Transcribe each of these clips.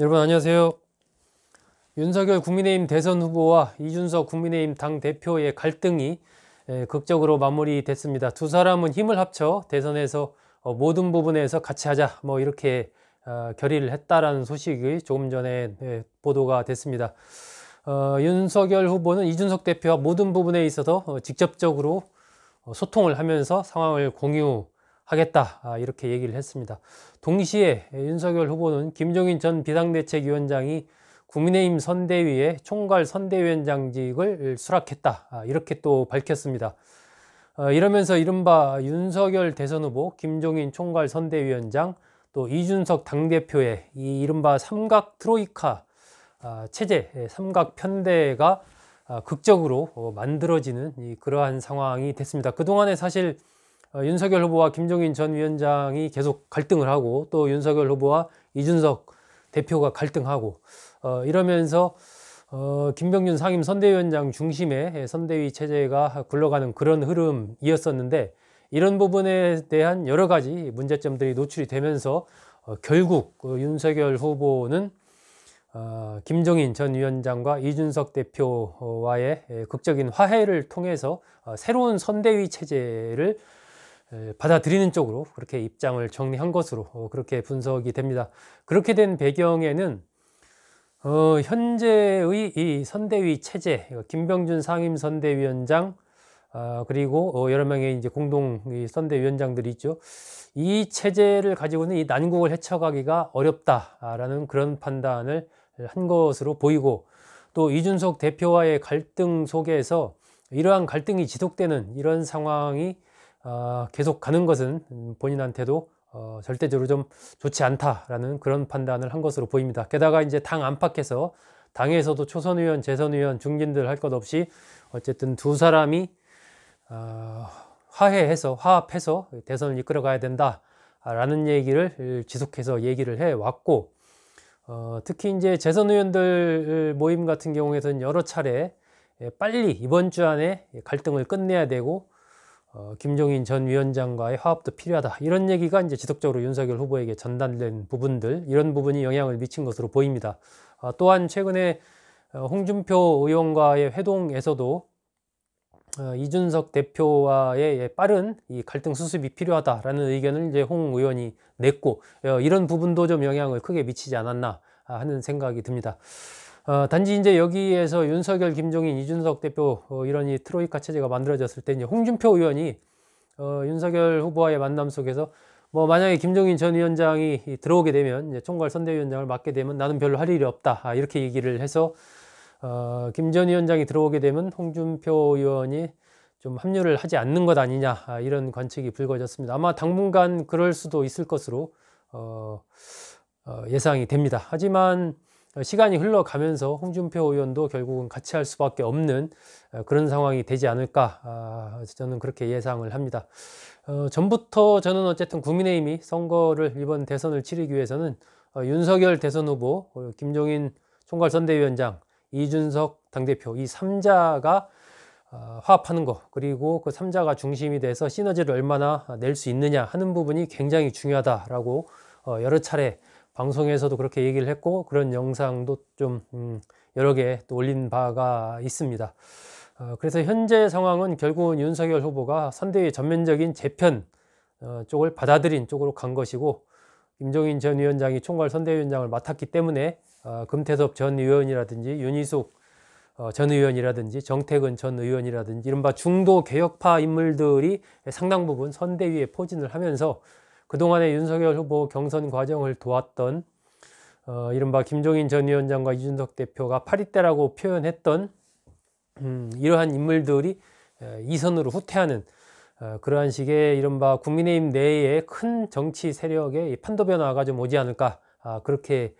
여러분 안녕하세요. 윤석열 국민의힘 대선 후보와 이준석 국민의힘 당대표의 갈등이 극적으로 마무리됐습니다. 두 사람은 힘을 합쳐 대선에서 모든 부분에서 같이 하자 이렇게 결의를 했다라는 소식이 조금 전에 보도가 됐습니다. 윤석열 후보는 이준석 대표와 모든 부분에 있어서 직접적으로 소통을 하면서 상황을 공유하겠다 이렇게 얘기를 했습니다. 동시에 윤석열 후보는 김종인 전 비상대책위원장이 국민의힘 선대위에 총괄 선대위원장직을 수락했다 이렇게 또 밝혔습니다. 이러면서 이른바 윤석열 대선 후보, 김종인 총괄 선대위원장, 또 이준석 당대표의 이 이른바 삼각 트로이카 체제, 삼각 편대가 극적으로 만들어지는 그러한 상황이 됐습니다. 그동안에 사실 윤석열 후보와 김종인 전 위원장이 계속 갈등을 하고, 또 윤석열 후보와 이준석 대표가 갈등하고, 이러면서 김병준 상임 선대위원장 중심의 선대위 체제가 굴러가는 그런 흐름이었었는데, 이런 부분에 대한 여러 가지 문제점들이 노출이 되면서 결국 윤석열 후보는 김종인 전 위원장과 이준석 대표와의 극적인 화해를 통해서 새로운 선대위 체제를 받아들이는 쪽으로 그렇게 입장을 정리한 것으로 그렇게 분석이 됩니다. 그렇게 된 배경에는 현재의 이 선대위 체제, 김병준 상임 선대위원장, 그리고 여러 명의 이제 공동 선대위원장들이 있죠. 이 체제를 가지고는 이 난국을 헤쳐가기가 어렵다라는 그런 판단을 한 것으로 보이고, 또 이준석 대표와의 갈등 속에서 이러한 갈등이 지속되는 이런 상황이 계속 가는 것은 본인한테도 절대적으로 좀 좋지 않다라는 그런 판단을 한 것으로 보입니다. 게다가 이제 당 안팎에서, 당에서도 초선 의원, 재선 의원, 중진들 할 것 없이 어쨌든 두 사람이 화합해서 대선을 이끌어가야 된다라는 얘기를 지속해서 얘기를 해 왔고, 특히 이제 재선 의원들 모임 같은 경우에는 여러 차례 빨리 이번 주 안에 갈등을 끝내야 되고, 김종인 전 위원장과의 화합도 필요하다, 이런 얘기가 이제 지속적으로 윤석열 후보에게 전달된 부분들, 이런 부분이 영향을 미친 것으로 보입니다. 또한 최근에 홍준표 의원과의 회동에서도 이준석 대표와의 빠른 이 갈등 수습이 필요하다라는 의견을 이제 홍 의원이 냈고, 이런 부분도 좀 영향을 크게 미치지 않았나 하는 생각이 듭니다. 단지 이제 여기에서 윤석열, 김종인, 이준석 대표 이런 이 트로이카 체제가 만들어졌을 때 이제 홍준표 의원이 윤석열 후보와의 만남 속에서 만약에 김종인 전 위원장이 들어오게 되면, 이제 총괄 선대위원장을 맡게 되면 나는 별로 할 일이 없다 이렇게 얘기를 해서 김 전 위원장이 들어오게 되면 홍준표 의원이 좀 합류를 하지 않는 것 아니냐 이런 관측이 불거졌습니다. 아마 당분간 그럴 수도 있을 것으로 예상이 됩니다. 하지만 시간이 흘러가면서 홍준표 의원도 결국은 같이 할 수밖에 없는 그런 상황이 되지 않을까, 저는 그렇게 예상을 합니다. 전부터 저는 어쨌든 국민의힘이 선거를, 이번 대선을 치르기 위해서는 윤석열 대선 후보, 김종인 총괄 선대위원장, 이준석 당대표, 이 3자가 화합하는 것, 그리고 그 3자가 중심이 돼서 시너지를 얼마나 낼 수 있느냐 하는 부분이 굉장히 중요하다라고 여러 차례 방송에서도 그렇게 얘기를 했고, 그런 영상도 좀 여러 개 또 올린 바가 있습니다. 그래서 현재 상황은 결국은 윤석열 후보가 선대위 전면적인 재편 쪽을 받아들인 쪽으로 간 것이고, 김종인 전 위원장이 총괄 선대위원장을 맡았기 때문에 금태섭 전 의원이라든지 윤희숙 전 의원이라든지 정태근 전 의원이라든지 이른바 중도 개혁파 인물들이 상당 부분 선대위에 포진을 하면서 그동안에 윤석열 후보 경선 과정을 도왔던 이른바 김종인 전 위원장과 이준석 대표가 파리떼라고 표현했던 이러한 인물들이 이선으로 후퇴하는 그러한 식의 이른바 국민의힘 내에 큰 정치 세력의 판도 변화가 좀 오지 않을까, 그렇게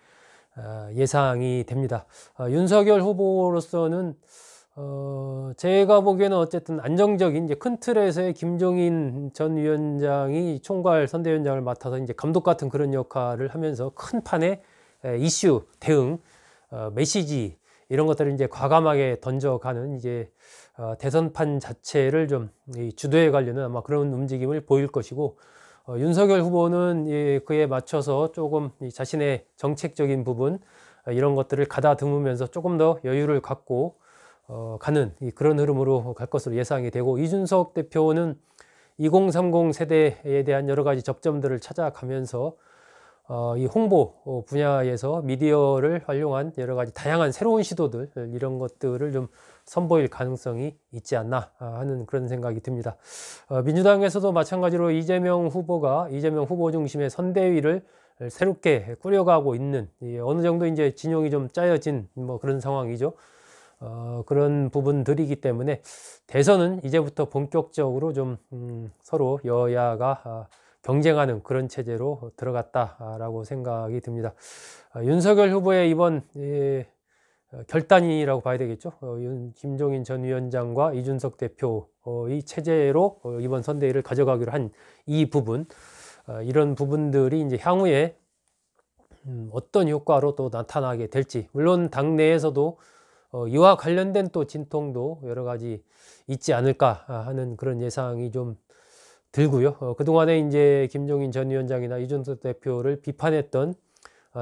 예상이 됩니다. 윤석열 후보로서는 제가 보기에는 어쨌든 안정적인 이제 큰 틀에서의 김종인 전 위원장이 총괄 선대위원장을 맡아서 이제 감독 같은 그런 역할을 하면서 큰 판의 이슈 대응, 메시지 이런 것들을 이제 과감하게 던져가는 이제 대선판 자체를 좀 주도해 가려는 아마 그런 움직임을 보일 것이고, 윤석열 후보는 그에 맞춰서 조금 자신의 정책적인 부분 이런 것들을 가다듬으면서 조금 더 여유를 갖고 가는 그런 흐름으로 갈 것으로 예상이 되고, 이준석 대표는 2030 세대에 대한 여러 가지 접점들을 찾아가면서 이 홍보 분야에서 미디어를 활용한 여러 가지 다양한 새로운 시도들, 이런 것들을 좀 선보일 가능성이 있지 않나 하는 그런 생각이 듭니다. 민주당에서도 마찬가지로 이재명 후보 중심의 선대위를 새롭게 꾸려가고 있는, 어느 정도 이제 진영이 좀 짜여진 뭐 그런 상황이죠. 그런 부분들이기 때문에 대선은 이제부터 본격적으로 좀 서로 여야가 경쟁하는 그런 체제로 들어갔다라고 생각이 듭니다. 윤석열 후보의 이번 결단이라고 봐야 되겠죠. 김종인 전 위원장과 이준석 대표의 체제로 이번 선대위를 가져가기로 한 이 부분, 이런 부분들이 이제 향후에 어떤 효과로 또 나타나게 될지, 물론 당내에서도 이와 관련된 또 진통도 여러 가지 있지 않을까 하는 그런 예상이 좀 들고요. 그동안에 이제 김종인 전 위원장이나 이준석 대표를 비판했던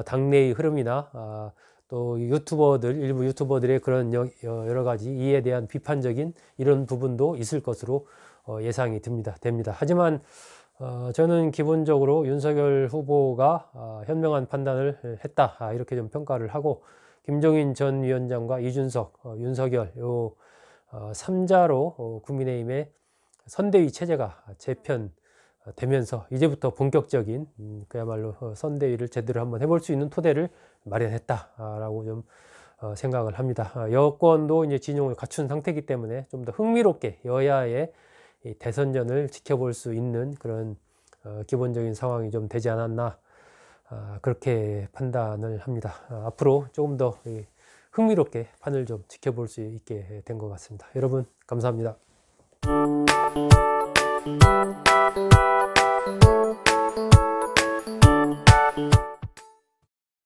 당내의 흐름이나 또 일부 유튜버들의 그런 여러 가지 이에 대한 비판적인 이런 부분도 있을 것으로 예상이 됩니다. 하지만 저는 기본적으로 윤석열 후보가 현명한 판단을 했다, 이렇게 좀 평가를 하고, 김종인 전 위원장과 이준석, 윤석열 요 3자로 국민의힘의 선대위 체제가 재편되면서 이제부터 본격적인 그야말로 선대위를 제대로 한번 해볼 수 있는 토대를 마련했다라고 좀 생각을 합니다. 여권도 이제 진영을 갖춘 상태이기 때문에 좀 더 흥미롭게 여야의 이 대선전을 지켜볼 수 있는 그런 기본적인 상황이 좀 되지 않았나, 그렇게 판단을 합니다. 앞으로 조금 더 흥미롭게 판을 좀 지켜볼 수 있게 된 것 같습니다. 여러분 감사합니다.